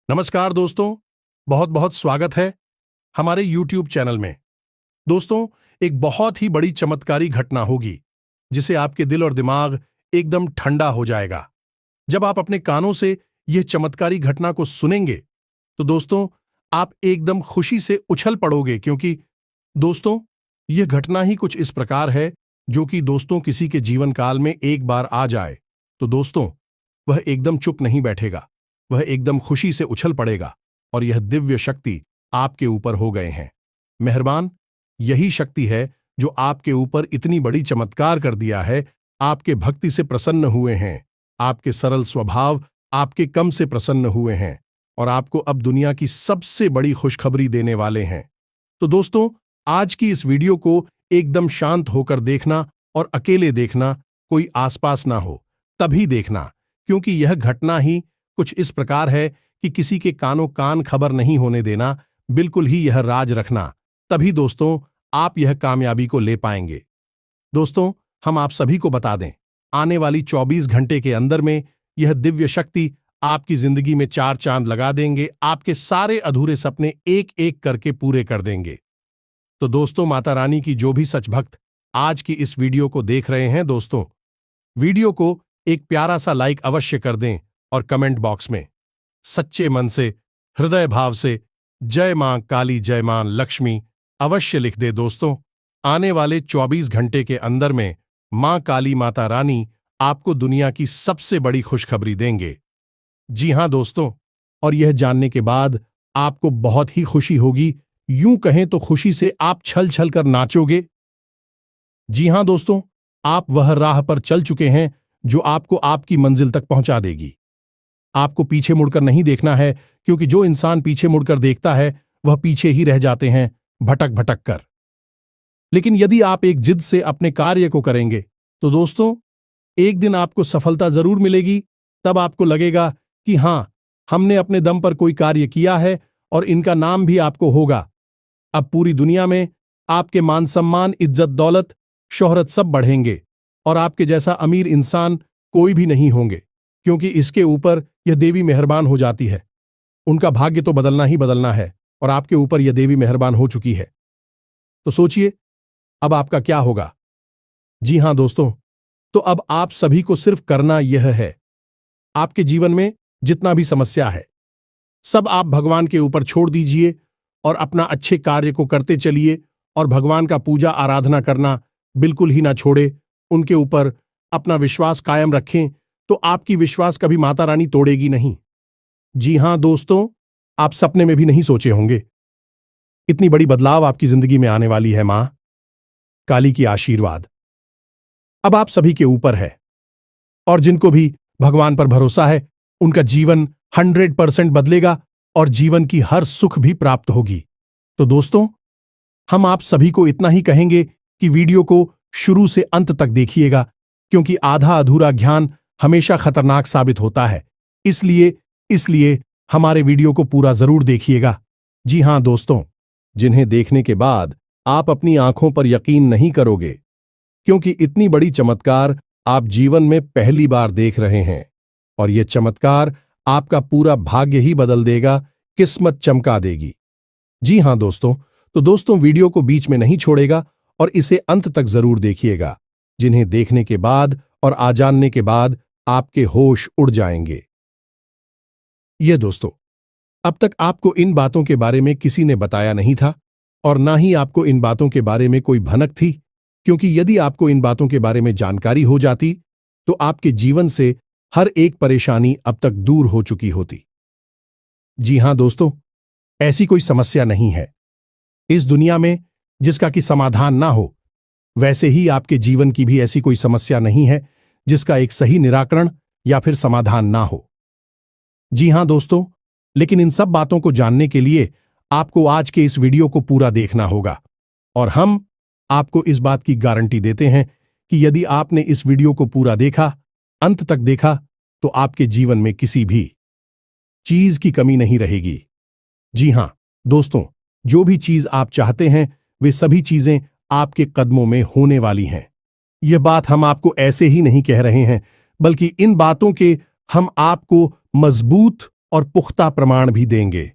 नमस्कार दोस्तों, बहुत बहुत स्वागत है हमारे YouTube चैनल में। दोस्तों, एक बहुत ही बड़ी चमत्कारी घटना होगी जिसे आपके दिल और दिमाग एकदम ठंडा हो जाएगा। जब आप अपने कानों से यह चमत्कारी घटना को सुनेंगे तो दोस्तों आप एकदम खुशी से उछल पड़ोगे, क्योंकि दोस्तों यह घटना ही कुछ इस प्रकार है जो कि दोस्तों किसी के जीवन काल में एक बार आ जाए तो दोस्तों वह एकदम चुप नहीं बैठेगा, वह एकदम खुशी से उछल पड़ेगा और यह दिव्य शक्ति आपके ऊपर हो गए हैं। मेहरबान, यही शक्ति है जो आपके ऊपर इतनी बड़ी चमत्कार कर दिया है। आपके भक्ति से प्रसन्न हुए हैं, आपके सरल स्वभाव आपके कम से प्रसन्न हुए हैं और आपको अब दुनिया की सबसे बड़ी खुशखबरी देने वाले हैं। तो दोस्तों आज की इस वीडियो को एकदम शांत होकर देखना और अकेले देखना, कोई आसपास ना हो तभी देखना, क्योंकि यह घटना ही कुछ इस प्रकार है कि किसी के कानों कान खबर नहीं होने देना, बिल्कुल ही यह राज रखना, तभी दोस्तों आप यह कामयाबी को ले पाएंगे। दोस्तों हम आप सभी को बता दें, आने वाली 24 घंटे के अंदर में यह दिव्य शक्ति आपकी जिंदगी में 4 चांद लगा देंगे, आपके सारे अधूरे सपने एक एक करके पूरे कर देंगे। तो दोस्तों माता रानी की जो भी सच भक्त आज की इस वीडियो को देख रहे हैं, दोस्तों वीडियो को एक प्यारा सा लाइक अवश्य कर दें और कमेंट बॉक्स में सच्चे मन से, हृदय भाव से जय मां काली, जय मां लक्ष्मी अवश्य लिख दे। दोस्तों आने वाले 24 घंटे के अंदर में मां काली माता रानी आपको दुनिया की सबसे बड़ी खुशखबरी देंगे। जी हां दोस्तों, और यह जानने के बाद आपको बहुत ही खुशी होगी, यूं कहें तो खुशी से आप छल छल कर नाचोगे। जी हां दोस्तों, आप वह राह पर चल चुके हैं जो आपको आपकी मंजिल तक पहुंचा देगी। आपको पीछे मुड़कर नहीं देखना है, क्योंकि जो इंसान पीछे मुड़कर देखता है वह पीछे ही रह जाते हैं, भटक भटक कर। लेकिन यदि आप एक जिद से अपने कार्य को करेंगे तो दोस्तों एक दिन आपको सफलता जरूर मिलेगी। तब आपको लगेगा कि हां, हमने अपने दम पर कोई कार्य किया है और इनका नाम भी आपको होगा। अब पूरी दुनिया में आपके मान सम्मान, इज्जत दौलत, शोहरत सब बढ़ेंगे और आपके जैसा अमीर इंसान कोई भी नहीं होंगे, क्योंकि इसके ऊपर यह देवी मेहरबान हो जाती है। उनका भाग्य तो बदलना ही बदलना है और आपके ऊपर यह देवी मेहरबान हो चुकी है। तो सोचिए अब आपका क्या होगा। जी हां दोस्तों, तो अब आप सभी को सिर्फ करना यह है, आपके जीवन में जितना भी समस्या है सब आप भगवान के ऊपर छोड़ दीजिए और अपना अच्छे कार्य को करते चलिए और भगवान का पूजा आराधना करना बिल्कुल ही ना छोड़े। उनके ऊपर अपना विश्वास कायम रखें तो आपकी विश्वास कभी माता रानी तोड़ेगी नहीं। जी हां दोस्तों, आप सपने में भी नहीं सोचे होंगे इतनी बड़ी बदलाव आपकी जिंदगी में आने वाली है। मां काली की आशीर्वाद अब आप सभी के ऊपर है और जिनको भी भगवान पर भरोसा है उनका जीवन 100% बदलेगा और जीवन की हर सुख भी प्राप्त होगी। तो दोस्तों हम आप सभी को इतना ही कहेंगे कि वीडियो को शुरू से अंत तक देखिएगा, क्योंकि आधा अधूरा ज्ञान हमेशा खतरनाक साबित होता है। इसलिए हमारे वीडियो को पूरा जरूर देखिएगा। जी हां दोस्तों, जिन्हें देखने के बाद आप अपनी आंखों पर यकीन नहीं करोगे, क्योंकि इतनी बड़ी चमत्कार आप जीवन में पहली बार देख रहे हैं और यह चमत्कार आपका पूरा भाग्य ही बदल देगा, किस्मत चमका देगी। जी हां दोस्तों, तो दोस्तों वीडियो को बीच में नहीं छोड़ेगा और इसे अंत तक जरूर देखिएगा, जिन्हें देखने के बाद और आ जानने के बाद आपके होश उड़ जाएंगे। ये दोस्तों अब तक आपको इन बातों के बारे में किसी ने बताया नहीं था और ना ही आपको इन बातों के बारे में कोई भनक थी, क्योंकि यदि आपको इन बातों के बारे में जानकारी हो जाती तो आपके जीवन से हर एक परेशानी अब तक दूर हो चुकी होती। जी हां दोस्तों, ऐसी कोई समस्या नहीं है इस दुनिया में जिसका कि समाधान ना हो। वैसे ही आपके जीवन की भी ऐसी कोई समस्या नहीं है जिसका एक सही निराकरण या फिर समाधान ना हो। जी हां दोस्तों, लेकिन इन सब बातों को जानने के लिए आपको आज के इस वीडियो को पूरा देखना होगा और हम आपको इस बात की गारंटी देते हैं कि यदि आपने इस वीडियो को पूरा देखा, अंत तक देखा, तो आपके जीवन में किसी भी चीज की कमी नहीं रहेगी। जी हां दोस्तों, जो भी चीज आप चाहते हैं वे सभी चीजें आपके कदमों में होने वाली हैं। यह बात हम आपको ऐसे ही नहीं कह रहे हैं, बल्कि इन बातों के हम आपको मजबूत और पुख्ता प्रमाण भी देंगे।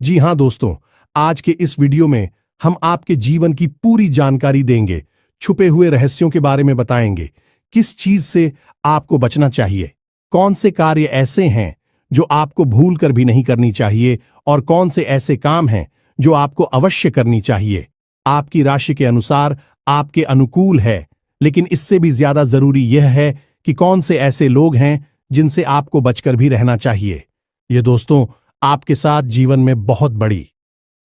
जी हां दोस्तों, आज के इस वीडियो में हम आपके जीवन की पूरी जानकारी देंगे, छुपे हुए रहस्यों के बारे में बताएंगे, किस चीज से आपको बचना चाहिए, कौन से कार्य ऐसे हैं जो आपको भूल कर भी नहीं करनी चाहिए और कौन से ऐसे काम हैं जो आपको अवश्य करनी चाहिए। आपकी राशि के अनुसार आपके अनुकूल है, लेकिन इससे भी ज्यादा जरूरी यह है कि कौन से ऐसे लोग हैं जिनसे आपको बचकर भी रहना चाहिए। ये दोस्तों, आपके साथ जीवन में बहुत बड़ी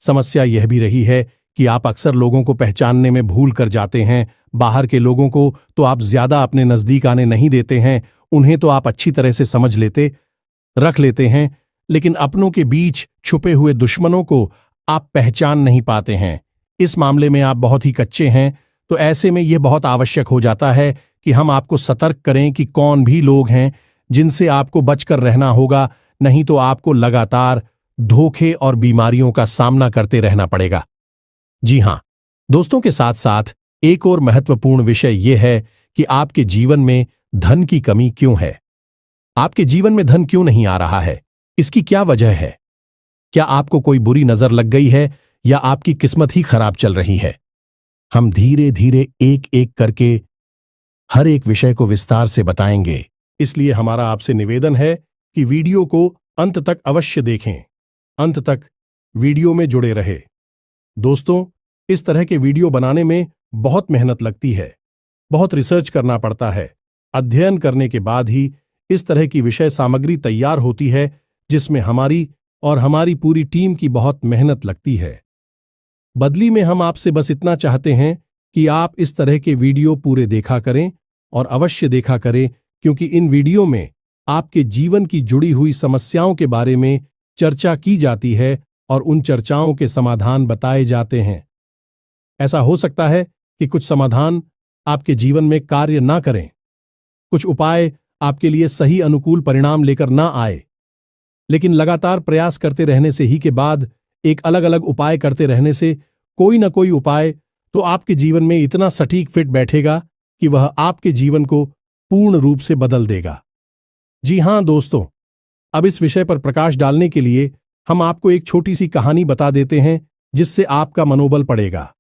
समस्या यह भी रही है कि आप अक्सर लोगों को पहचानने में भूल कर जाते हैं। बाहर के लोगों को तो आप ज्यादा अपने नजदीक आने नहीं देते हैं, उन्हें तो आप अच्छी तरह से समझ रख लेते हैं, लेकिन अपनों के बीच छुपे हुए दुश्मनों को आप पहचान नहीं पाते हैं। इस मामले में आप बहुत ही कच्चे हैं, तो ऐसे में यह बहुत आवश्यक हो जाता है कि हम आपको सतर्क करें कि कौन भी लोग हैं जिनसे आपको बचकर रहना होगा, नहीं तो आपको लगातार धोखे और बीमारियों का सामना करते रहना पड़ेगा। जी हां दोस्तों, के साथ साथ एक और महत्वपूर्ण विषय यह है कि आपके जीवन में धन की कमी क्यों है। आपके जीवन में धन क्यों नहीं आ रहा है, इसकी क्या वजह है? क्या आपको कोई बुरी नजर लग गई है या आपकी किस्मत ही खराब चल रही है? हम धीरे धीरे एक एक करके हर एक विषय को विस्तार से बताएंगे, इसलिए हमारा आपसे निवेदन है कि वीडियो को अंत तक अवश्य देखें, अंत तक वीडियो में जुड़े रहे। दोस्तों, इस तरह के वीडियो बनाने में बहुत मेहनत लगती है, बहुत रिसर्च करना पड़ता है। अध्ययन करने के बाद ही इस तरह की विषय सामग्री तैयार होती है, जिसमें हमारी और हमारी पूरी टीम की बहुत मेहनत लगती है। बदली में हम आपसे बस इतना चाहते हैं कि आप इस तरह के वीडियो पूरे देखा करें और अवश्य देखा करें, क्योंकि इन वीडियो में आपके जीवन की जुड़ी हुई समस्याओं के बारे में चर्चा की जाती है और उन चर्चाओं के समाधान बताए जाते हैं। ऐसा हो सकता है कि कुछ समाधान आपके जीवन में कार्य ना करें, कुछ उपाय आपके लिए सही अनुकूल परिणाम लेकर ना आए, लेकिन लगातार प्रयास करते रहने से ही के बाद एक अलग अलग उपाय करते रहने से कोई ना कोई उपाय तो आपके जीवन में इतना सटीक फिट बैठेगा कि वह आपके जीवन को पूर्ण रूप से बदल देगा। जी हां दोस्तों, अब इस विषय पर प्रकाश डालने के लिए हम आपको एक छोटी सी कहानी बता देते हैं, जिससे आपका मनोबल बढ़ेगा।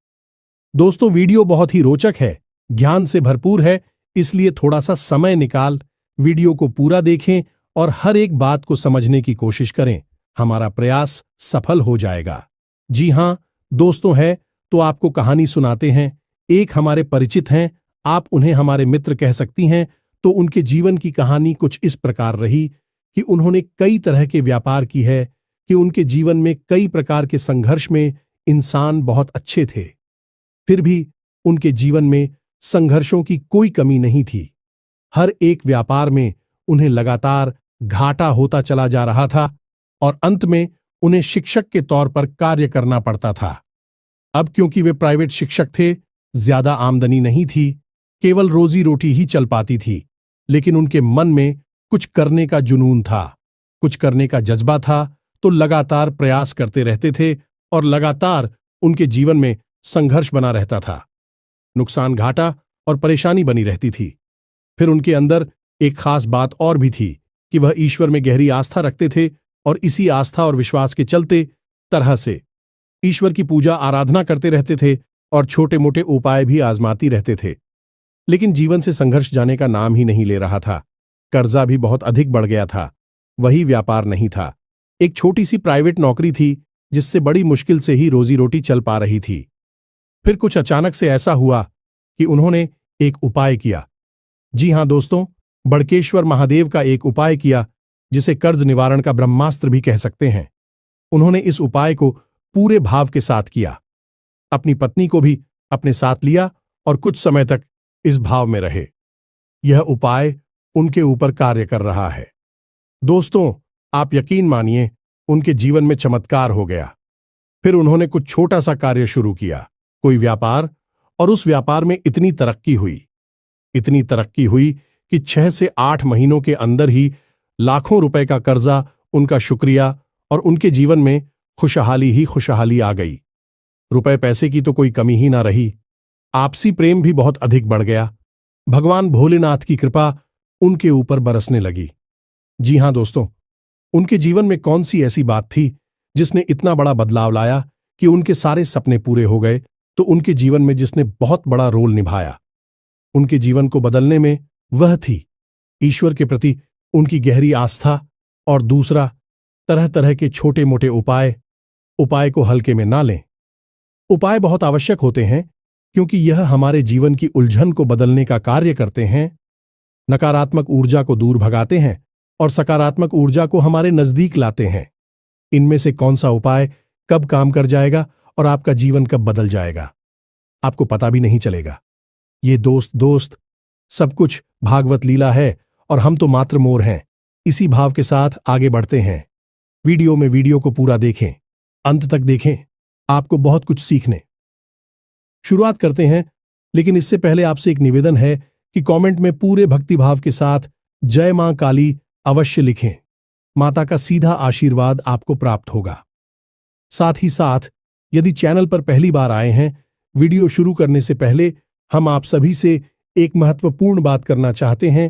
दोस्तों, वीडियो बहुत ही रोचक है, ज्ञान से भरपूर है, इसलिए थोड़ा सा समय निकाल वीडियो को पूरा देखें और हर एक बात को समझने की कोशिश करें। हमारा प्रयास सफल हो जाएगा। जी हां दोस्तों, है तो आपको कहानी सुनाते हैं। एक हमारे परिचित हैं, आप उन्हें हमारे मित्र कह सकती हैं। तो उनके जीवन की कहानी कुछ इस प्रकार रही कि उन्होंने कई तरह के व्यापार की है, कि उनके जीवन में कई प्रकार के संघर्ष में इंसान बहुत अच्छे थे, फिर भी उनके जीवन में संघर्षों की कोई कमी नहीं थी। हर एक व्यापार में उन्हें लगातार घाटा होता चला जा रहा था और अंत में उन्हें शिक्षक के तौर पर कार्य करना पड़ता था। अब क्योंकि वे प्राइवेट शिक्षक थे, ज्यादा आमदनी नहीं थी, केवल रोजी रोटी ही चल पाती थी, लेकिन उनके मन में कुछ करने का जुनून था, कुछ करने का जज्बा था, तो लगातार प्रयास करते रहते थे और लगातार उनके जीवन में संघर्ष बना रहता था। नुकसान, घाटा और परेशानी बनी रहती थी। फिर उनके अंदर एक खास बात और भी थी कि वह ईश्वर में गहरी आस्था रखते थे और इसी आस्था और विश्वास के चलते तरह से ईश्वर की पूजा आराधना करते रहते थे और छोटे मोटे उपाय भी आजमाती रहते थे। लेकिन जीवन से संघर्ष जाने का नाम ही नहीं ले रहा था। कर्जा भी बहुत अधिक बढ़ गया था। वही व्यापार नहीं था, एक छोटी सी प्राइवेट नौकरी थी जिससे बड़ी मुश्किल से ही रोजी रोटी चल पा रही थी। फिर कुछ अचानक से ऐसा हुआ कि उन्होंने एक उपाय किया। जी हां दोस्तों, बड़केश्वर महादेव का एक उपाय किया, जिसे कर्ज निवारण का ब्रह्मास्त्र भी कह सकते हैं। उन्होंने इस उपाय को पूरे भाव के साथ किया, अपनी पत्नी को भी अपने साथ लिया और कुछ समय तक इस भाव में रहे। यह उपाय उनके ऊपर कार्य कर रहा है। दोस्तों, आप यकीन मानिए, उनके जीवन में चमत्कार हो गया। फिर उन्होंने कुछ छोटा सा कार्य शुरू किया, कोई व्यापार, और उस व्यापार में इतनी तरक्की हुई कि 6 से 8 महीनों के अंदर ही लाखों रुपए का कर्जा, उनका शुक्रिया और उनके जीवन में खुशहाली ही खुशहाली आ गई। रुपए पैसे की तो कोई कमी ही ना रही। आपसी प्रेम भी बहुत अधिक बढ़ गया। भगवान भोलेनाथ की कृपा उनके ऊपर बरसने लगी। जी हां दोस्तों, उनके जीवन में कौन सी ऐसी बात थी जिसने इतना बड़ा बदलाव लाया कि उनके सारे सपने पूरे हो गए, तो उनके जीवन में जिसने बहुत बड़ा रोल निभाया उनके जीवन को बदलने में, वह थी ईश्वर के प्रति उनकी गहरी आस्था। और दूसरा, तरह तरह के छोटे मोटे उपाय को हल्के में ना लें। उपाय बहुत आवश्यक होते हैं क्योंकि यह हमारे जीवन की उलझन को बदलने का कार्य करते हैं, नकारात्मक ऊर्जा को दूर भगाते हैं और सकारात्मक ऊर्जा को हमारे नजदीक लाते हैं। इनमें से कौन सा उपाय कब काम कर जाएगा और आपका जीवन कब बदल जाएगा, आपको पता भी नहीं चलेगा। ये दोस्त सब कुछ भागवत लीला है और हम तो मात्र मोर हैं। इसी भाव के साथ आगे बढ़ते हैं। वीडियो को पूरा देखें, अंत तक देखें, आपको बहुत कुछ सीखने शुरुआत करते हैं। लेकिन इससे पहले आपसे एक निवेदन है कि कमेंट में पूरे भक्तिभाव के साथ जय मां काली अवश्य लिखें। माता का सीधा आशीर्वाद आपको प्राप्त होगा। साथ ही साथ यदि चैनल पर पहली बार आए हैं, वीडियो शुरू करने से पहले हम आप सभी से एक महत्वपूर्ण बात करना चाहते हैं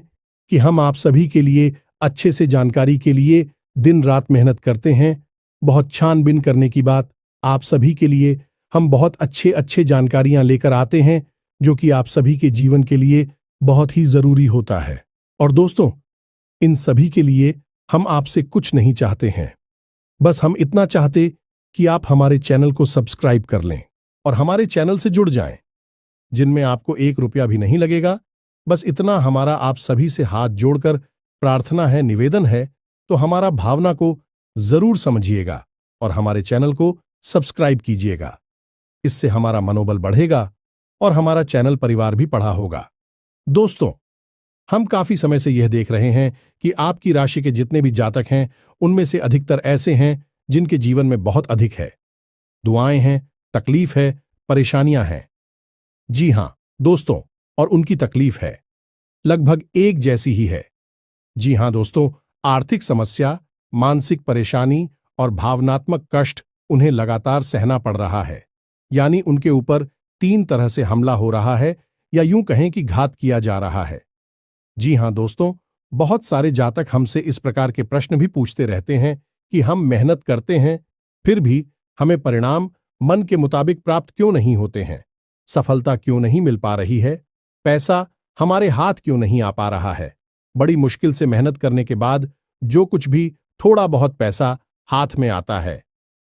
कि हम आप सभी के लिए अच्छे से जानकारी के लिए दिन रात मेहनत करते हैं। बहुत छानबीन करने की बात, आप सभी के लिए हम बहुत अच्छे जानकारियां लेकर आते हैं जो कि आप सभी के जीवन के लिए बहुत ही जरूरी होता है। और दोस्तों, इन सभी के लिए हम आपसे कुछ नहीं चाहते हैं, बस हम इतना चाहते कि आप हमारे चैनल को सब्सक्राइब कर लें और हमारे चैनल से जुड़ जाएं, जिनमें आपको 1 रुपया भी नहीं लगेगा। बस इतना हमारा आप सभी से हाथ जोड़कर प्रार्थना है, निवेदन है, तो हमारा भावना को जरूर समझिएगा और हमारे चैनल को सब्सक्राइब कीजिएगा। इससे हमारा मनोबल बढ़ेगा और हमारा चैनल परिवार भी बढ़ा होगा। दोस्तों, हम काफी समय से यह देख रहे हैं कि आपकी राशि के जितने भी जातक हैं, उनमें से अधिकतर ऐसे हैं जिनके जीवन में बहुत अधिक है, दुआएं हैं, तकलीफ है, परेशानियां हैं। जी हां दोस्तों, और उनकी तकलीफ है लगभग एक जैसी ही है। जी हां दोस्तों, आर्थिक समस्या, मानसिक परेशानी और भावनात्मक कष्ट उन्हें लगातार सहना पड़ रहा है। यानी उनके ऊपर 3 तरह से हमला हो रहा है, या यूं कहें कि घात किया जा रहा है। जी हां दोस्तों, बहुत सारे जातक हमसे इस प्रकार के प्रश्न भी पूछते रहते हैं कि हम मेहनत करते हैं, फिर भी हमें परिणाम मन के मुताबिक प्राप्त क्यों नहीं होते हैं, सफलता क्यों नहीं मिल पा रही है, पैसा हमारे हाथ क्यों नहीं आ पा रहा है। बड़ी मुश्किल से मेहनत करने के बाद जो कुछ भी थोड़ा बहुत पैसा हाथ में आता है,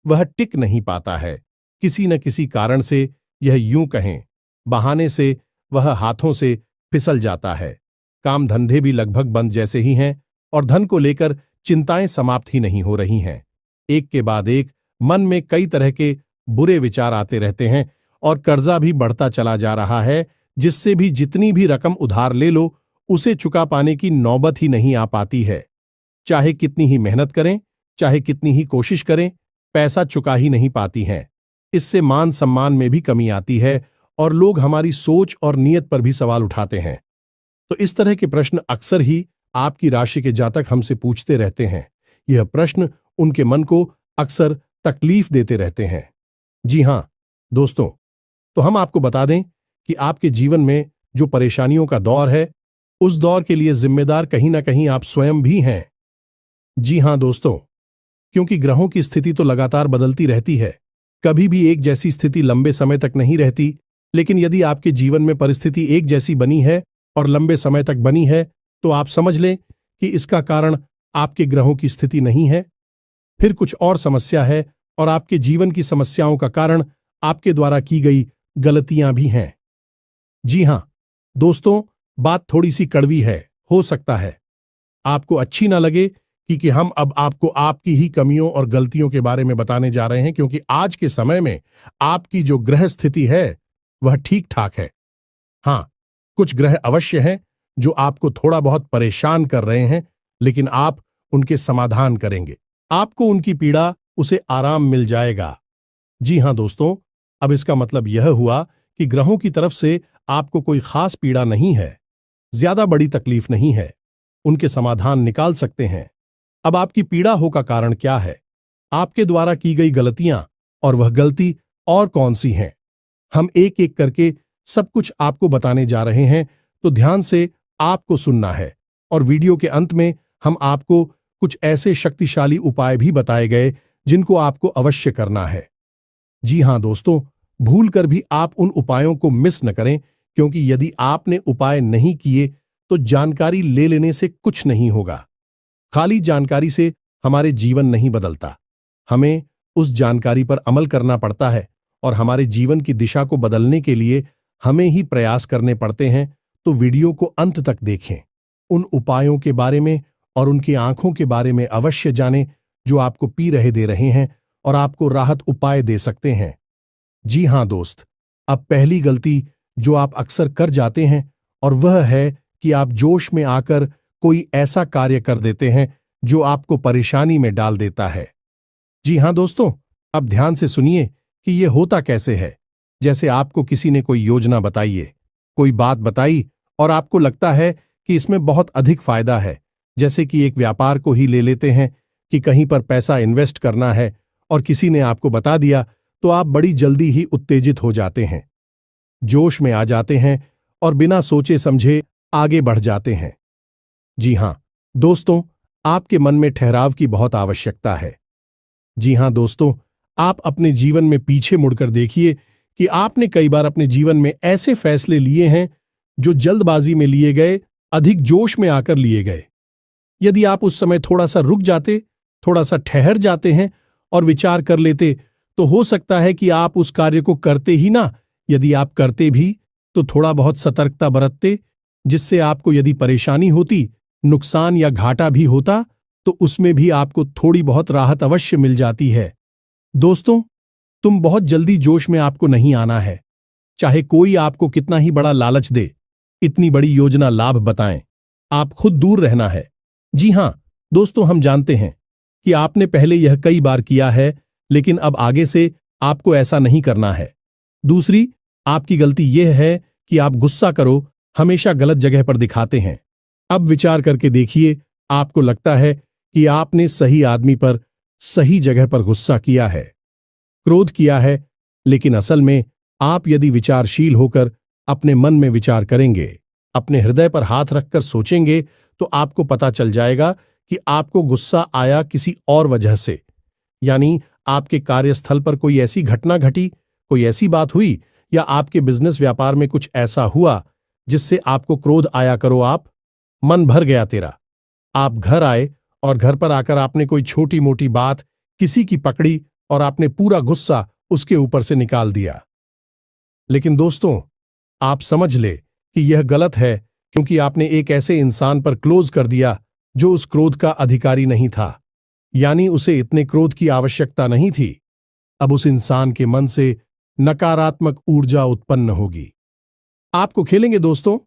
वह टिक नहीं पाता है। किसी न किसी कारण से, यह यूं कहें बहाने से, वह हाथों से फिसल जाता है। काम धंधे भी लगभग बंद जैसे ही हैं और धन को लेकर चिंताएं समाप्त ही नहीं हो रही हैं। एक के बाद एक मन में कई तरह के बुरे विचार आते रहते हैं और कर्जा भी बढ़ता चला जा रहा है, जिससे भी जितनी भी रकम उधार ले लो, उसे चुका पाने की नौबत ही नहीं आ पाती है। चाहे कितनी ही मेहनत करें, चाहे कितनी ही कोशिश करें, पैसा चुका ही नहीं पाती हैं। इससे मान सम्मान में भी कमी आती है और लोग हमारी सोच और नीयत पर भी सवाल उठाते हैं। तो इस तरह के प्रश्न अक्सर ही आपकी राशि के जातक हमसे पूछते रहते हैं। यह प्रश्न उनके मन को अक्सर तकलीफ देते रहते हैं। जी हां दोस्तों, तो हम आपको बता दें कि आपके जीवन में जो परेशानियों का दौर है, उस दौर के लिए जिम्मेदार कहीं ना कहीं आप स्वयं भी हैं। जी हां दोस्तों, क्योंकि ग्रहों की स्थिति तो लगातार बदलती रहती है, कभी भी एक जैसी स्थिति लंबे समय तक नहीं रहती। लेकिन यदि आपके जीवन में परिस्थिति एक जैसी बनी है और लंबे समय तक बनी है, तो आप समझ लें कि इसका कारण आपके ग्रहों की स्थिति नहीं है, फिर कुछ और समस्या है, और आपके जीवन की समस्याओं का कारण आपके द्वारा की गई गलतियां भी हैं। जी हां दोस्तों, बात थोड़ी सी कड़वी है, हो सकता है आपको अच्छी ना लगे कि हम अब आपको आपकी ही कमियों और गलतियों के बारे में बताने जा रहे हैं, क्योंकि आज के समय में आपकी जो ग्रह स्थिति है वह ठीक ठाक है। हां, कुछ ग्रह अवश्य हैं जो आपको थोड़ा बहुत परेशान कर रहे हैं, लेकिन आप उनके समाधान करेंगे, आपको उनकी पीड़ा, उसे आराम मिल जाएगा। जी हां दोस्तों, अब इसका मतलब यह हुआ कि ग्रहों की तरफ से आपको कोई खास पीड़ा नहीं है, ज्यादा बड़ी तकलीफ नहीं है, उनके समाधान निकाल सकते हैं। अब आपकी पीड़ा हो का कारण क्या है, आपके द्वारा की गई गलतियां, और वह गलती और कौन सी हैं, हम एक एक करके सब कुछ आपको बताने जा रहे हैं। तो ध्यान से आपको सुनना है और वीडियो के अंत में हम आपको कुछ ऐसे शक्तिशाली उपाय भी बताए गए जिनको आपको अवश्य करना है। जी हां दोस्तों, भूलकर भी आप उन उपायों को मिस न करें, क्योंकि यदि आपने उपाय नहीं किए तो जानकारी ले लेने से कुछ नहीं होगा। खाली जानकारी से हमारे जीवन नहीं बदलता। हमें उस जानकारी पर अमल करना पड़ता है और हमारे जीवन की दिशा को बदलने के लिए हमें ही प्रयास करने पड़ते हैं। तो वीडियो को अंत तक देखें, उन उपायों के बारे में और उनकी आंखों के बारे में अवश्य जानें जो आपको पी रहे दे रहे हैं और आपको राहत उपाय दे सकते हैं। जी हां दोस्त, अब पहली गलती जो आप अक्सर कर जाते हैं और वह है कि आप जोश में आकर कोई ऐसा कार्य कर देते हैं जो आपको परेशानी में डाल देता है। जी हां दोस्तों, अब ध्यान से सुनिए कि यह होता कैसे है। जैसे आपको किसी ने कोई योजना बताई है, कोई बात बताई और आपको लगता है कि इसमें बहुत अधिक फायदा है। जैसे कि एक व्यापार को ही ले लेते हैं कि कहीं पर पैसा इन्वेस्ट करना है और किसी ने आपको बता दिया तो आप बड़ी जल्दी ही उत्तेजित हो जाते हैं, जोश में आ जाते हैं और बिना सोचे समझे आगे बढ़ जाते हैं। जी हां दोस्तों, आपके मन में ठहराव की बहुत आवश्यकता है। जी हां दोस्तों, आप अपने जीवन में पीछे मुड़कर देखिए कि आपने कई बार अपने जीवन में ऐसे फैसले लिए हैं जो जल्दबाजी में लिए गए, अधिक जोश में आकर लिए गए। यदि आप उस समय थोड़ा सा रुक जाते, थोड़ा सा ठहर जाते हैं और विचार कर लेते, तो हो सकता है कि आप उस कार्य को करते ही ना। यदि आप करते भी तो थोड़ा बहुत सतर्कता बरतते, जिससे आपको यदि परेशानी होती, नुकसान या घाटा भी होता, तो उसमें भी आपको थोड़ी बहुत राहत अवश्य मिल जाती है। दोस्तों, तुम बहुत जल्दी जोश में आपको नहीं आना है। चाहे कोई आपको कितना ही बड़ा लालच दे, इतनी बड़ी योजना लाभ बताएं, आप खुद दूर रहना है। जी हां दोस्तों, हम जानते हैं कि आपने पहले यह कई बार किया है, लेकिन अब आगे से आपको ऐसा नहीं करना है। दूसरी आपकी गलती यह है कि आप गुस्सा करो हमेशा गलत जगह पर दिखाते हैं। अब विचार करके देखिए, आपको लगता है कि आपने सही आदमी पर सही जगह पर गुस्सा किया है, क्रोध किया है, लेकिन असल में आप यदि विचारशील होकर अपने मन में विचार करेंगे, अपने हृदय पर हाथ रखकर सोचेंगे, तो आपको पता चल जाएगा कि आपको गुस्सा आया किसी और वजह से। यानी आपके कार्यस्थल पर कोई ऐसी घटना घटी, कोई ऐसी बात हुई, या आपके बिजनेस व्यापार में कुछ ऐसा हुआ जिससे आपको क्रोध आया। करो आप मन भर गया तेरा। आप घर आए और घर पर आकर आपने कोई छोटी मोटी बात किसी की पकड़ी और आपने पूरा गुस्सा उसके ऊपर से निकाल दिया। लेकिन दोस्तों, आप समझ ले कि यह गलत है, क्योंकि आपने एक ऐसे इंसान पर क्लोज कर दिया जो उस क्रोध का अधिकारी नहीं था। यानी उसे इतने क्रोध की आवश्यकता नहीं थी। अब उस इंसान के मन से नकारात्मक ऊर्जा उत्पन्न होगी। आपको खेलेंगे दोस्तों।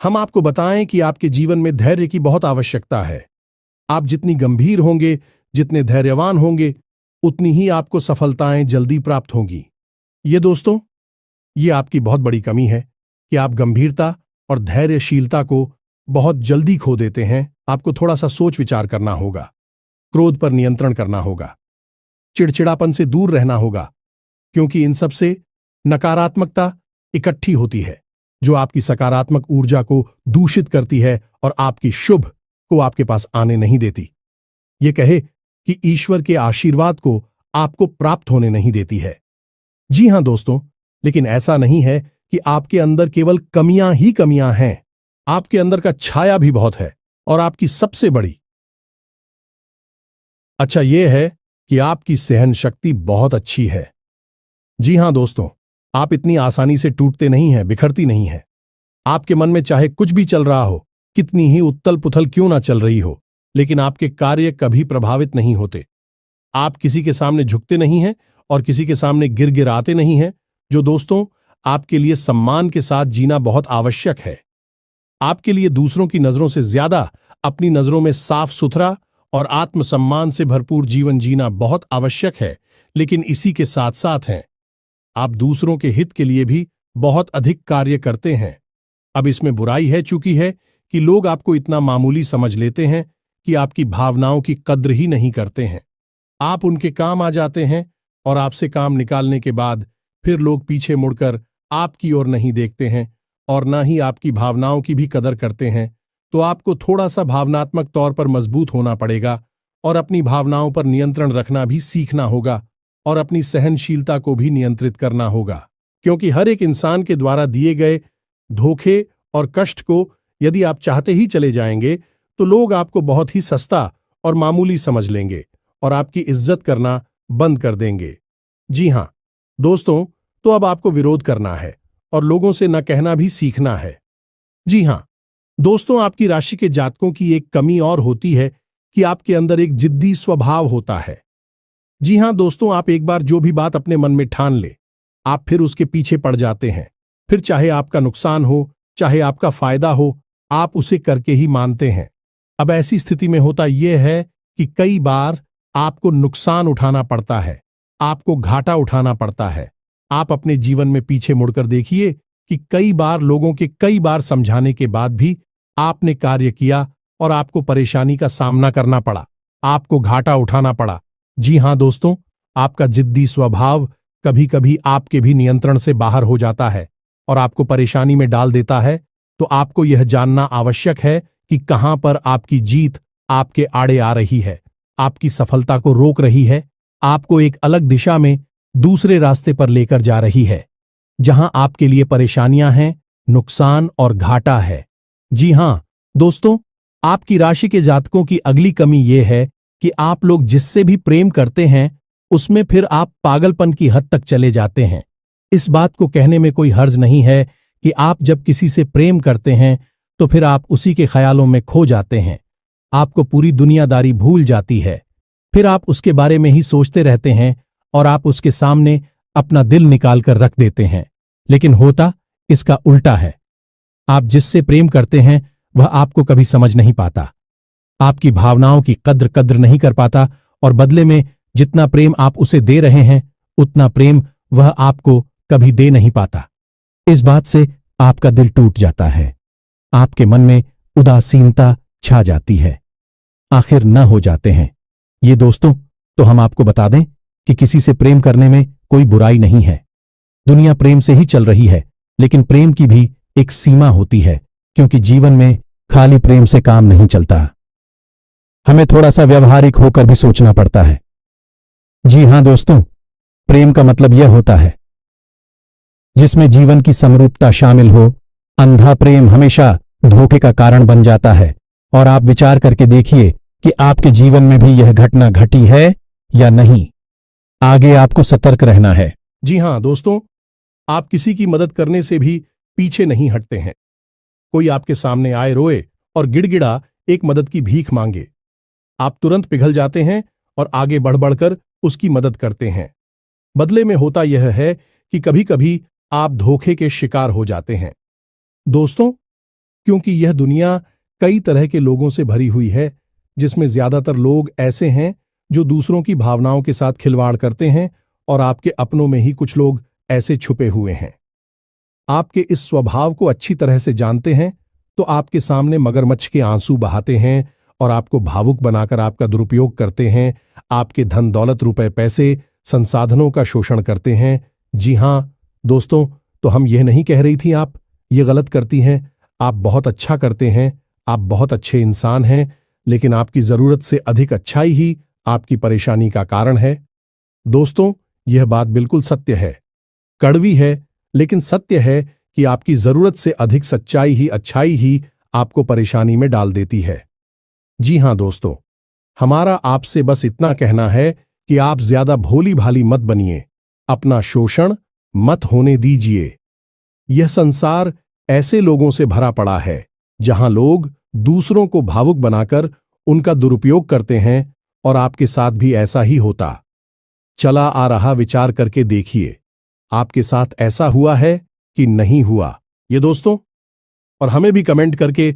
हम आपको बताएं कि आपके जीवन में धैर्य की बहुत आवश्यकता है। आप जितनी गंभीर होंगे, जितने धैर्यवान होंगे, उतनी ही आपको सफलताएं जल्दी प्राप्त होंगी। ये दोस्तों, ये आपकी बहुत बड़ी कमी है कि आप गंभीरता और धैर्यशीलता को बहुत जल्दी खो देते हैं। आपको थोड़ा सा सोच विचार करना होगा, क्रोध पर नियंत्रण करना होगा, चिड़चिड़ापन से दूर रहना होगा, क्योंकि इन सब से नकारात्मकता इकट्ठी होती है जो आपकी सकारात्मक ऊर्जा को दूषित करती है और आपकी शुभ को आपके पास आने नहीं देती। ये कहे कि ईश्वर के आशीर्वाद को आपको प्राप्त होने नहीं देती है। जी हां दोस्तों, लेकिन ऐसा नहीं है कि आपके अंदर केवल कमियां ही कमियां हैं। आपके अंदर का छाया भी बहुत है, और आपकी सबसे बड़ी अच्छा यह है कि आपकी सहन शक्ति बहुत अच्छी है। जी हां दोस्तों, आप इतनी आसानी से टूटते नहीं हैं, बिखरती नहीं है। आपके मन में चाहे कुछ भी चल रहा हो, कितनी ही उत्तल पुथल क्यों ना चल रही हो, लेकिन आपके कार्य कभी प्रभावित नहीं होते। आप किसी के सामने झुकते नहीं हैं और किसी के सामने गिड़गिड़ाते नहीं हैं। जो दोस्तों, आपके लिए सम्मान के साथ जीना बहुत आवश्यक है। आपके लिए दूसरों की नजरों से ज्यादा अपनी नजरों में साफ सुथरा और आत्मसम्मान से भरपूर जीवन जीना बहुत आवश्यक है। लेकिन इसी के साथ साथ हैं, आप दूसरों के हित के लिए भी बहुत अधिक कार्य करते हैं। अब इसमें बुराई है चूंकि है कि लोग आपको इतना मामूली समझ लेते हैं कि आपकी भावनाओं की कद्र ही नहीं करते हैं। आप उनके काम आ जाते हैं और आपसे काम निकालने के बाद फिर लोग पीछे मुड़कर आपकी ओर नहीं देखते हैं और न ही आपकी भावनाओं की भी कदर करते हैं। तो आपको थोड़ा सा भावनात्मक तौर पर मजबूत होना पड़ेगा और अपनी भावनाओं पर नियंत्रण रखना भी सीखना होगा और अपनी सहनशीलता को भी नियंत्रित करना होगा, क्योंकि हर एक इंसान के द्वारा दिए गए धोखे और कष्ट को यदि आप चाहते ही चले जाएंगे तो लोग आपको बहुत ही सस्ता और मामूली समझ लेंगे और आपकी इज्जत करना बंद कर देंगे। जी हां दोस्तों, तो अब आपको विरोध करना है और लोगों से न कहना भी सीखना है। जी हां दोस्तों, आपकी राशि के जातकों की एक कमी और होती है कि आपके अंदर एक जिद्दी स्वभाव होता है। जी हां दोस्तों, आप एक बार जो भी बात अपने मन में ठान ले, आप फिर उसके पीछे पड़ जाते हैं। फिर चाहे आपका नुकसान हो, चाहे आपका फायदा हो, आप उसे करके ही मानते हैं। अब ऐसी स्थिति में होता यह है कि कई बार आपको नुकसान उठाना पड़ता है, आपको घाटा उठाना पड़ता है। आप अपने जीवन में पीछे मुड़कर देखिए कि कई बार लोगों के कई बार समझाने के बाद भी आपने कार्य किया और आपको परेशानी का सामना करना पड़ा, आपको घाटा उठाना पड़ा। जी हां दोस्तों, आपका जिद्दी स्वभाव कभी कभी आपके भी नियंत्रण से बाहर हो जाता है और आपको परेशानी में डाल देता है। तो आपको यह जानना आवश्यक है कि कहां पर आपकी जीत आपके आड़े आ रही है, आपकी सफलता को रोक रही है, आपको एक अलग दिशा में दूसरे रास्ते पर लेकर जा रही है, जहां आपके लिए परेशानियां हैं, नुकसान और घाटा है। जी हां दोस्तों, आपकी राशि के जातकों की अगली कमी यह है कि आप लोग जिससे भी प्रेम करते हैं उसमें फिर आप पागलपन की हद तक चले जाते हैं। इस बात को कहने में कोई हर्ज नहीं है कि आप जब किसी से प्रेम करते हैं तो फिर आप उसी के ख्यालों में खो जाते हैं, आपको पूरी दुनियादारी भूल जाती है, फिर आप उसके बारे में ही सोचते रहते हैं और आप उसके सामने अपना दिल निकाल कर रख देते हैं। लेकिन होता इसका उल्टा है। आप जिससे प्रेम करते हैं वह आपको कभी समझ नहीं पाता, आपकी भावनाओं की कद्र नहीं कर पाता और बदले में जितना प्रेम आप उसे दे रहे हैं उतना प्रेम वह आपको कभी दे नहीं पाता। इस बात से आपका दिल टूट जाता है, आपके मन में उदासीनता छा जाती है, आखिर न हो जाते हैं। ये दोस्तों, तो हम आपको बता दें कि किसी से प्रेम करने में कोई बुराई नहीं है। दुनिया प्रेम से ही चल रही है, लेकिन प्रेम की भी एक सीमा होती है, क्योंकि जीवन में खाली प्रेम से काम नहीं चलता, हमें थोड़ा सा व्यवहारिक होकर भी सोचना पड़ता है। जी हां दोस्तों, प्रेम का मतलब यह होता है जिसमें जीवन की समरूपता शामिल हो। अंधा प्रेम हमेशा धोखे का कारण बन जाता है और आप विचार करके देखिए कि आपके जीवन में भी यह घटना घटी है या नहीं। आगे आपको सतर्क रहना है। जी हां दोस्तों, आप किसी की मदद करने से भी पीछे नहीं हटते हैं। कोई आपके सामने आए, रोए और गिड़गिड़ा एक मदद की भीख मांगे, आप तुरंत पिघल जाते हैं और आगे बढ़ बढ़कर उसकी मदद करते हैं। बदले में होता यह है कि कभी कभी आप धोखे के शिकार हो जाते हैं। दोस्तों, क्योंकि यह दुनिया कई तरह के लोगों से भरी हुई है, जिसमें ज्यादातर लोग ऐसे हैं जो दूसरों की भावनाओं के साथ खिलवाड़ करते हैं और आपके अपनों में ही कुछ लोग ऐसे छुपे हुए हैं। आपके इस स्वभाव को अच्छी तरह से जानते हैं तो आपके सामने मगरमच्छ के आंसू बहाते हैं और आपको भावुक बनाकर आपका दुरुपयोग करते हैं, आपके धन दौलत, रुपए पैसे, संसाधनों का शोषण करते हैं। जी हां दोस्तों, तो हम यह नहीं कह रही थी आप ये गलत करती हैं, आप बहुत अच्छा करते हैं, आप बहुत अच्छे इंसान हैं, लेकिन आपकी जरूरत से अधिक अच्छाई ही आपकी परेशानी का कारण है। दोस्तों, यह बात बिल्कुल सत्य है, कड़वी है लेकिन सत्य है कि आपकी जरूरत से अधिक सच्चाई ही, अच्छाई ही आपको परेशानी में डाल देती है। जी हां दोस्तों, हमारा आपसे बस इतना कहना है कि आप ज्यादा भोली भाली मत बनिए, अपना शोषण मत होने दीजिए। यह संसार ऐसे लोगों से भरा पड़ा है जहां लोग दूसरों को भावुक बनाकर उनका दुरुपयोग करते हैं और आपके साथ भी ऐसा ही होता चला आ रहा। विचार करके देखिए, आपके साथ ऐसा हुआ है कि नहीं हुआ ये दोस्तों, और हमें भी कमेंट करके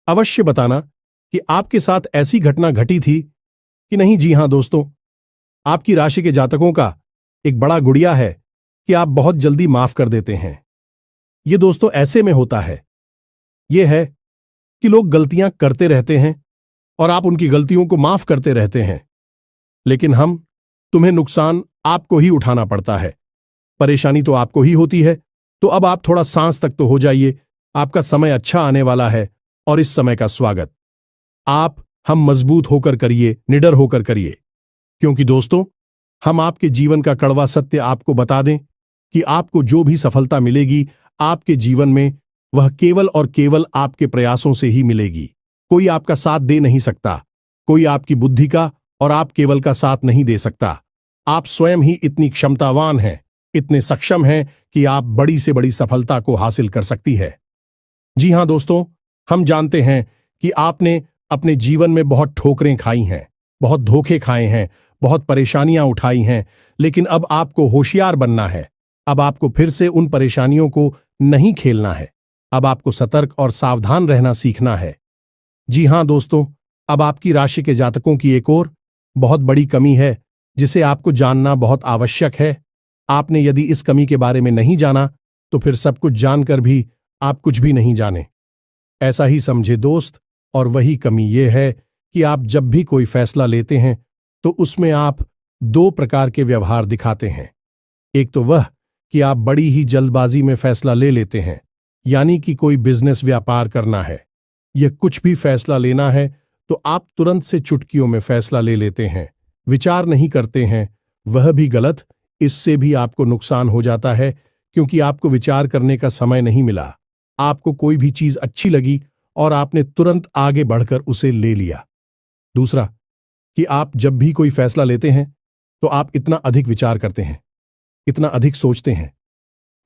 अवश्य बताना कि आपके साथ ऐसी घटना घटी थी कि नहीं। जी हां दोस्तों, आपकी राशि के जातकों का एक बड़ा गुड़िया है कि आप बहुत जल्दी माफ कर देते हैं। ये दोस्तों ऐसे में होता है, यह है कि लोग गलतियां करते रहते हैं और आप उनकी गलतियों को माफ करते रहते हैं, लेकिन तुम्हें नुकसान आपको ही उठाना पड़ता है, परेशानी तो आपको ही होती है। तो अब आप थोड़ा सांस तक तो हो जाइए, आपका समय अच्छा आने वाला है और इस समय का स्वागत आप हम मजबूत होकर करिए, निडर होकर करिए। क्योंकि दोस्तों, हम आपके जीवन का कड़वा सत्य आपको बता दें कि आपको जो भी सफलता मिलेगी आपके जीवन में, वह केवल और केवल आपके प्रयासों से ही मिलेगी। कोई आपका साथ दे नहीं सकता, कोई आपकी बुद्धि का और आप केवल का साथ नहीं दे सकता। आप स्वयं ही इतनी क्षमतावान हैं, इतने सक्षम हैं कि आप बड़ी से बड़ी सफलता को हासिल कर सकती है। जी हां दोस्तों, हम जानते हैं कि आपने अपने जीवन में बहुत ठोकरें खाई हैं, बहुत धोखे खाए हैं, बहुत परेशानियां उठाई हैं, लेकिन अब आपको होशियार बनना है। अब आपको फिर से उन परेशानियों को नहीं खेलना है। अब आपको सतर्क और सावधान रहना सीखना है। जी हां दोस्तों, अब आपकी राशि के जातकों की एक और बहुत बड़ी कमी है जिसे आपको जानना बहुत आवश्यक है। आपने यदि इस कमी के बारे में नहीं जाना तो फिर सब कुछ जानकर भी आप कुछ भी नहीं जाने, ऐसा ही समझे दोस्त। और वही कमी ये है कि आप जब भी कोई फैसला लेते हैं तो उसमें आप दो प्रकार के व्यवहार दिखाते हैं। एक तो वह कि आप बड़ी ही जल्दबाजी में फैसला ले लेते हैं, यानी कि कोई बिजनेस व्यापार करना है या कुछ भी फैसला लेना है तो आप तुरंत से चुटकियों में फैसला ले लेते हैं, विचार नहीं करते हैं। वह भी गलत, इससे भी आपको नुकसान हो जाता है क्योंकि आपको विचार करने का समय नहीं मिला। आपको कोई भी चीज अच्छी लगी और आपने तुरंत आगे बढ़कर उसे ले लिया। दूसरा कि आप जब भी कोई फैसला लेते हैं तो आप इतना अधिक विचार करते हैं, इतना अधिक सोचते हैं,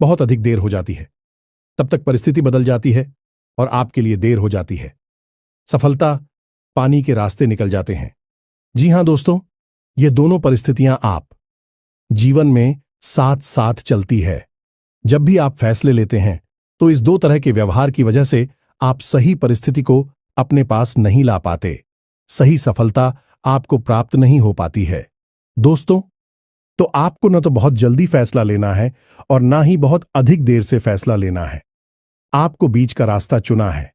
बहुत अधिक देर हो जाती है। तब तक परिस्थिति बदल जाती है और आपके लिए देर हो जाती है। सफलता पानी के रास्ते निकल जाते हैं। जी हां दोस्तों, ये दोनों परिस्थितियां आप जीवन में साथ साथ चलती है। जब भी आप फैसले लेते हैं तो इस दो तरह के व्यवहार की वजह से आप सही परिस्थिति को अपने पास नहीं ला पाते, सही सफलता आपको प्राप्त नहीं हो पाती है। दोस्तों, तो आपको न तो बहुत जल्दी फैसला लेना है और ना ही बहुत अधिक देर से फैसला लेना है। आपको बीच का रास्ता चुना है,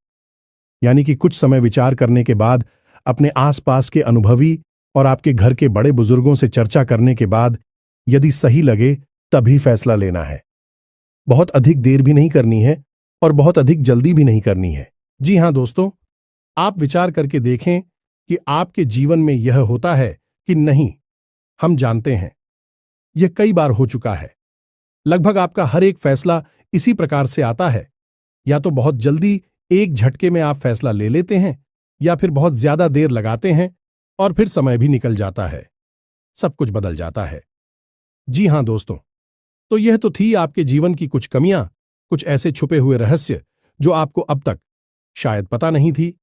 यानी कि कुछ समय विचार करने के बाद, अपने आसपास के अनुभवी और आपके घर के बड़े बुजुर्गों से चर्चा करने के बाद यदि सही लगे तभी फैसला लेना है। बहुत अधिक देर भी नहीं करनी है और बहुत अधिक जल्दी भी नहीं करनी है। जी हां दोस्तों, आप विचार करके देखें कि आपके जीवन में यह होता है कि नहीं। हम जानते हैं यह कई बार हो चुका है। लगभग आपका हर एक फैसला इसी प्रकार से आता है। या तो बहुत जल्दी एक झटके में आप फैसला ले लेते हैं या फिर बहुत ज्यादा देर लगाते हैं और फिर समय भी निकल जाता है, सब कुछ बदल जाता है। जी हां दोस्तों, तो यह तो थी आपके जीवन की कुछ कमियां, कुछ ऐसे छुपे हुए रहस्य जो आपको अब तक शायद पता नहीं थी।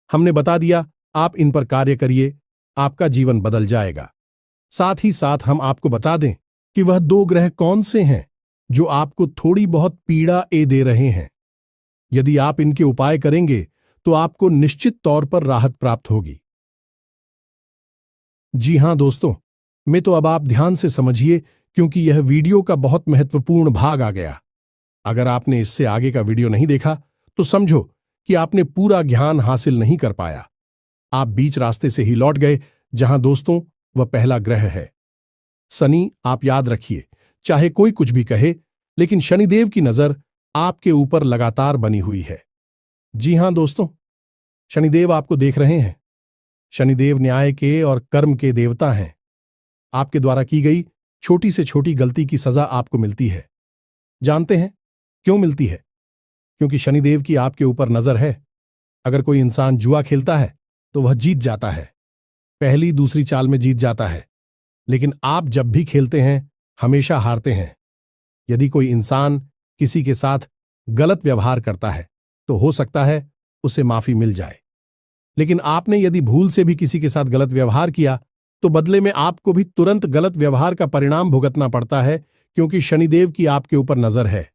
हमने बता दिया, आप इन पर कार्य करिए, आपका जीवन बदल जाएगा। साथ ही साथ हम आपको बता दें कि वह दो ग्रह कौन से हैं जो आपको थोड़ी बहुत पीड़ा दे रहे हैं। यदि आप इनके उपाय करेंगे तो आपको निश्चित तौर पर राहत प्राप्त होगी। जी हां दोस्तों, मैं तो अब आप ध्यान से समझिए क्योंकि यह वीडियो का बहुत महत्वपूर्ण भाग आ गया। अगर आपने इससे आगे का वीडियो नहीं देखा तो समझो कि आपने पूरा ज्ञान हासिल नहीं कर पाया। आप बीच रास्ते से ही लौट गए। जहां दोस्तों, वह पहला ग्रह है शनि। आप याद रखिए, चाहे कोई कुछ भी कहे, लेकिन शनिदेव की नजर आपके ऊपर लगातार बनी हुई है। जी हां दोस्तों, शनिदेव आपको देख रहे हैं। शनिदेव न्याय के और कर्म के देवता हैं। आपके द्वारा की गई छोटी से छोटी गलती की सजा आपको मिलती है। जानते हैं क्यों मिलती है? क्योंकि शनिदेव की आपके ऊपर नजर है। अगर कोई इंसान जुआ खेलता है तो वह जीत जाता है, पहली दूसरी चाल में जीत जाता है, लेकिन आप जब भी खेलते हैं हमेशा हारते हैं। यदि कोई इंसान किसी के साथ गलत व्यवहार करता है तो हो सकता है उसे माफी मिल जाए, लेकिन आपने यदि भूल से भी किसी के साथ गलत व्यवहार किया तो बदले में आपको भी तुरंत गलत व्यवहार का परिणाम भुगतना पड़ता है, क्योंकि शनिदेव की आपके ऊपर नजर है।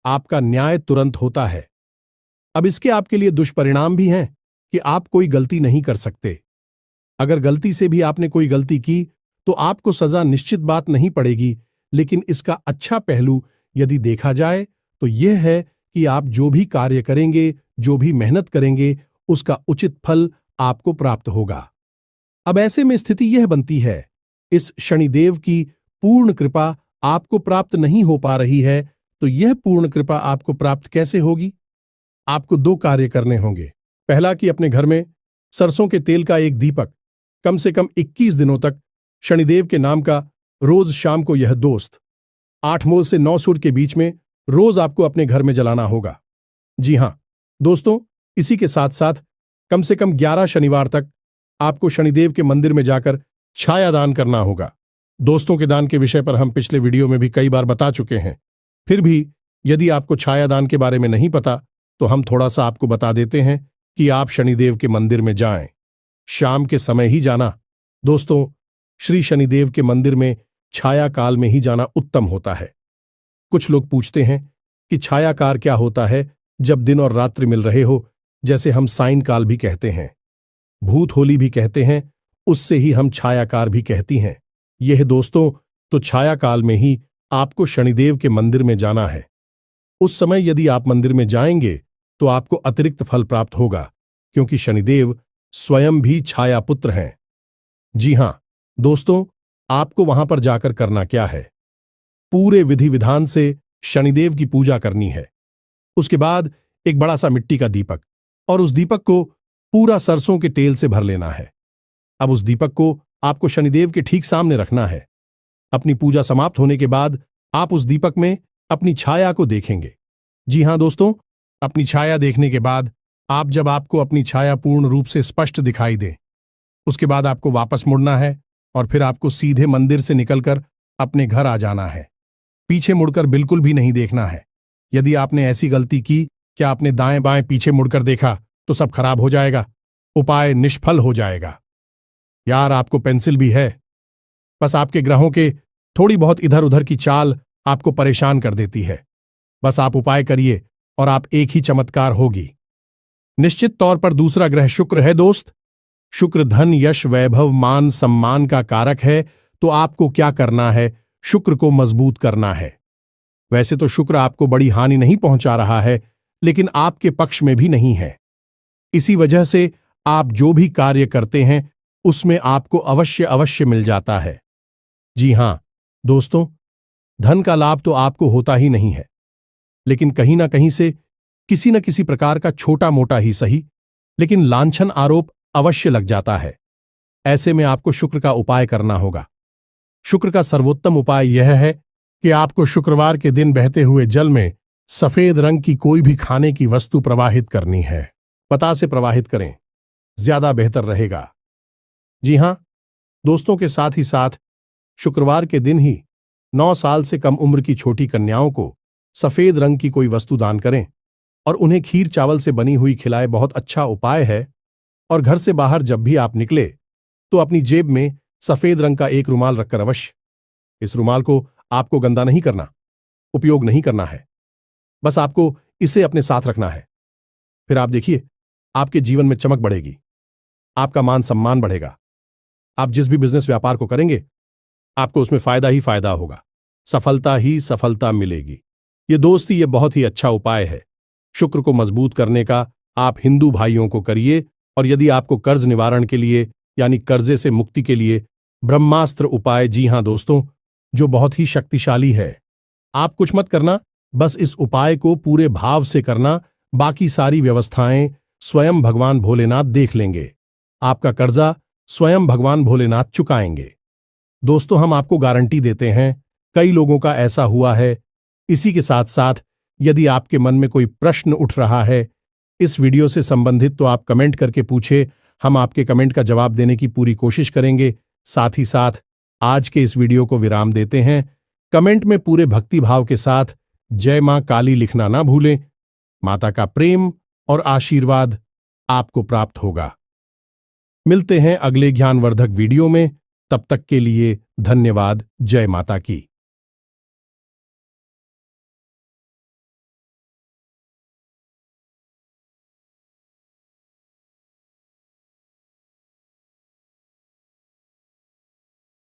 आपका न्याय तुरंत होता है। अब इसके आपके लिए दुष्परिणाम भी हैं कि आप कोई गलती नहीं कर सकते। अगर गलती से भी आपने कोई गलती की तो आपको सजा निश्चित बात नहीं पड़ेगी, लेकिन इसका अच्छा पहलू यदि देखा जाए तो यह है कि आप जो भी कार्य करेंगे, जो भी मेहनत करेंगे, उसका उचित फल आपको प्राप्त होगा। अब ऐसे में स्थिति यह बनती है, इस शनिदेव की पूर्ण कृपा आपको प्राप्त नहीं हो पा रही है, तो यह पूर्ण कृपा आपको प्राप्त कैसे होगी? आपको दो कार्य करने होंगे। पहला कि अपने घर में सरसों के तेल का एक दीपक कम से कम 21 दिनों तक शनिदेव के नाम का रोज शाम को यह दोस्त 8 मूल से 9 सूर्य के बीच में रोज आपको अपने घर में जलाना होगा। जी हां दोस्तों, इसी के साथ साथ कम से कम 11 शनिवार तक आपको शनिदेव के मंदिर में जाकर छाया दान करना होगा। दोस्तों के दान के विषय पर हम पिछले वीडियो में भी कई बार बता चुके हैं। फिर भी यदि आपको छाया दान के बारे में नहीं पता तो हम थोड़ा सा आपको बता देते हैं कि आप शनिदेव के मंदिर में जाएं। शाम के समय ही जाना। दोस्तों, श्री शनिदेव के मंदिर में छाया काल में ही जाना उत्तम होता है। कुछ लोग पूछते हैं कि छायाकार क्या होता है जब दिन और रात्रि मिल रहे हो, जैसे हम साइन काल भी कहते हैं, भूत होली भी कहते हैं, उससे ही हम छायाकार भी कहती हैं। यह दोस्तों, तो छाया काल में ही आपको शनिदेव के मंदिर में जाना है। उस समय यदि आप मंदिर में जाएंगे तो आपको अतिरिक्त फल प्राप्त होगा, क्योंकि शनिदेव स्वयं भी छाया पुत्र हैं। जी हां दोस्तों, आपको वहां पर जाकर करना क्या है, पूरे विधि विधान से शनिदेव की पूजा करनी है। उसके बाद एक बड़ा सा मिट्टी का दीपक, और उस दीपक को पूरा सरसों के तेल से भर लेना है। अब उस दीपक को आपको शनिदेव के ठीक सामने रखना है। अपनी पूजा समाप्त होने के बाद आप उस दीपक में अपनी छाया को देखेंगे। जी हां दोस्तों, अपनी छाया देखने के बाद जब आपको अपनी छाया पूर्ण रूप से स्पष्ट दिखाई दे, उसके बाद आपको वापस मुड़ना है और फिर आपको सीधे मंदिर से निकलकर अपने घर आ जाना है। पीछे मुड़कर बिल्कुल भी नहीं देखना है। यदि आपने ऐसी गलती की कि आपने दाएं बाएं पीछे मुड़कर देखा तो सब खराब हो जाएगा, उपाय निष्फल हो जाएगा। यार, आपको पेंसिल भी है, बस आपके ग्रहों के थोड़ी बहुत इधर उधर की चाल आपको परेशान कर देती है। बस आप उपाय करिए और आप एक ही चमत्कार होगी। निश्चित तौर पर दूसरा ग्रह शुक्र है दोस्त। शुक्र धन, यश, वैभव, मान, सम्मान का कारक है। तो आपको क्या करना है, शुक्र को मजबूत करना है। वैसे तो शुक्र आपको बड़ी हानि नहीं पहुंचा रहा है, लेकिन आपके पक्ष में भी नहीं है। इसी वजह से आप जो भी कार्य करते हैं उसमें आपको अवश्य अवश्य मिल जाता है। जी हां दोस्तों, धन का लाभ तो आपको होता ही नहीं है, लेकिन कहीं ना कहीं से किसी न किसी प्रकार का छोटा मोटा ही सही, लेकिन लांछन आरोप अवश्य लग जाता है। ऐसे में आपको शुक्र का उपाय करना होगा। शुक्र का सर्वोत्तम उपाय यह है कि आपको शुक्रवार के दिन बहते हुए जल में सफेद रंग की कोई भी खाने की वस्तु प्रवाहित करनी है। पता से प्रवाहित करें, ज्यादा बेहतर रहेगा। जी हां दोस्तों, के साथ ही साथ शुक्रवार के दिन ही 9 साल से कम उम्र की छोटी कन्याओं को सफेद रंग की कोई वस्तु दान करें और उन्हें खीर चावल से बनी हुई खिलाए। बहुत अच्छा उपाय है। और घर से बाहर जब भी आप निकले तो अपनी जेब में सफेद रंग का एक रुमाल रखकर अवश्य। इस रुमाल को आपको गंदा नहीं करना, उपयोग नहीं करना है, बस आपको इसे अपने साथ रखना है। फिर आप देखिए, आपके जीवन में चमक बढ़ेगी, आपका मान सम्मान बढ़ेगा। आप जिस भी बिजनेस व्यापार को करेंगे आपको उसमें फायदा ही फायदा होगा, सफलता ही सफलता मिलेगी। ये दोस्ती, ये बहुत ही अच्छा उपाय है शुक्र को मजबूत करने का। आप हिंदू भाइयों को करिए। और यदि आपको कर्ज निवारण के लिए यानी कर्जे से मुक्ति के लिए ब्रह्मास्त्र उपाय, जी हां दोस्तों, जो बहुत ही शक्तिशाली है। आप कुछ मत करना, बस इस उपाय को पूरे भाव से करना। बाकी सारी व्यवस्थाएं स्वयं भगवान भोलेनाथ देख लेंगे। आपका कर्जा स्वयं भगवान भोलेनाथ चुकाएंगे। दोस्तों, हम आपको गारंटी देते हैं, कई लोगों का ऐसा हुआ है। इसी के साथ साथ यदि आपके मन में कोई प्रश्न उठ रहा है इस वीडियो से संबंधित, तो आप कमेंट करके पूछे। हम आपके कमेंट का जवाब देने की पूरी कोशिश करेंगे। साथ ही साथ आज के इस वीडियो को विराम देते हैं। कमेंट में पूरे भक्ति भाव के साथ जय मां काली लिखना ना भूलें। माता का प्रेम और आशीर्वाद आपको प्राप्त होगा। मिलते हैं अगले ज्ञानवर्धक वीडियो में। तब तक के लिए धन्यवाद। जय माता की।